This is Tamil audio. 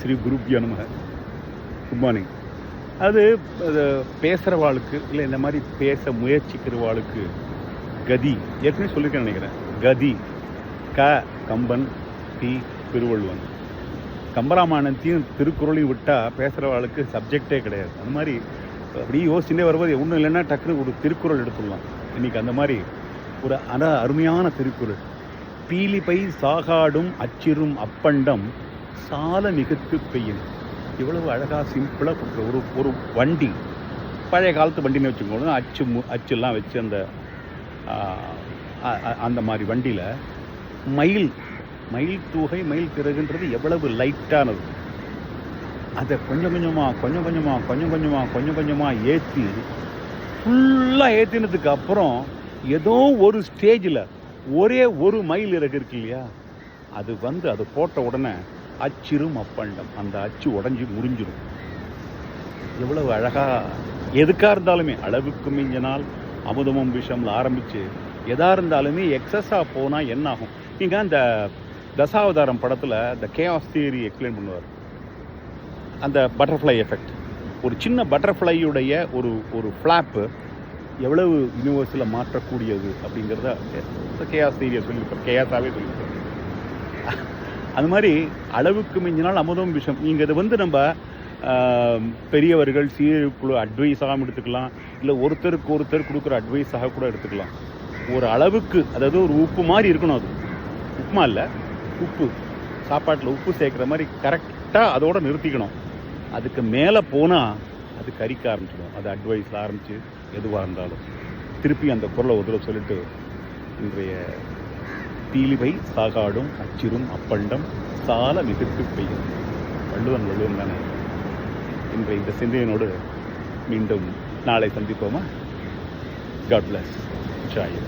ஸ்ரீ குருப்யோ நமः. Good morning. அது பேசுகிறவாளுக்கு இல்லை இந்த மாதிரி பேச முயற்சிக்கிறவாளுக்கு கதி ஏற்கனவே சொல்லியிருக்கேன் நினைக்கிறேன். கதி க கம்பன், தி திருவள்ளுவன். கம்பராமாயணத்தையும் திருக்குறளையும் விட்டால் பேசுகிறவாளுக்கு சப்ஜெக்டே கிடையாது. அந்த மாதிரி அப்படியே யோசிச்சுட்டே வரும்போது ஒன்றும் இல்லைன்னா டக்குனு ஒரு திருக்குறள் எடுத்துடலாம். இன்றைக்கி அந்த மாதிரி ஒரு அருமையான திருக்குறள். பீலிபை சாகாடும் அச்சிரும் அப்பண்டம் சால மிகுத்து பெய்யும். இவ்வளவு அழகாக சிம்பிளாக கொடுக்குற ஒரு வண்டி, பழைய காலத்து வண்டின்னு வச்சுக்கோங்க. அச்செல்லாம் வச்சு அந்த மாதிரி வண்டியில் மயில் தூகை மயில் திறகுன்றது எவ்வளவு லைட்டானது. அதை கொஞ்சம் கொஞ்சமாக ஏற்றி ஃபுல்லாக ஏற்றினதுக்கு அப்புறம் ஏதோ ஒரு ஸ்டேஜில் ஒரே ஒரு மயில் இறகு இருக்கு இல்லையா, அது போட்ட உடனே அச்சிரும் அப்பண்டம், அந்த அச்சு உடஞ்சி முறிஞ்சிடும். எவ்வளவு அழகாக எதுக்காக இருந்தாலுமே அளவுக்கு மிஞ்சினால் அமுதமும் விஷம்ல ஆரம்பித்து எதாக இருந்தாலுமே எக்ஸஸாக போனால் என்ன ஆகும். நீங்கள் அந்த தசாவதாரம் படத்தில் இந்த கேஆஸ் தியரி எக்ஸ்பிளைன் பண்ணுவார். அந்த பட்டர்ஃப்ளை எஃபெக்ட், ஒரு சின்ன பட்டர்ஃப்ளையுடைய ஒரு ஃப்ளாப்பு எவ்வளவு யூனிவர்ஸில் மாற்றக்கூடியது அப்படிங்கிறத கேஆஸ் தியரியை சொல்லியிருப்பார், கேஆஸாகவே சொல்லியிருப்பார். அது மாதிரி அளவுக்கு மிஞ்சினால் அமுதம் விஷம். நீங்கள் இது நம்ம பெரியவர்கள் சீர்குழு அட்வைஸாகவும் எடுத்துக்கலாம், இல்லை ஒருத்தருக்கு ஒருத்தர் கொடுக்குற அட்வைஸாக கூட எடுத்துக்கலாம். ஒரு அளவுக்கு, அதாவது ஒரு உப்பு மாதிரி இருக்கணும். அது உப்புமா இல்லை, உப்பு, சாப்பாட்டில் உப்பு சேர்க்குற மாதிரி கரெக்டாக அதோடு நிறுத்திக்கணும். அதுக்கு மேலே போனால் அது கறிக்க ஆரம்பிச்சிடும். அது அட்வைஸில் ஆரம்பித்து எதுவாக இருந்தாலும். திருப்பி அந்த குரலை ஒரு தடவை சொல்லிட்டு, இன்றைய பீலிபை சாகாடும் அச்சிரும் அப்பண்டம் சால மிகுத்து பெய்யும். வள்ளுவன் தானே. இன்றைய இந்த சிந்தனையோடு மீண்டும் நாளை சந்திப்போமா? God bless. ஜெய்.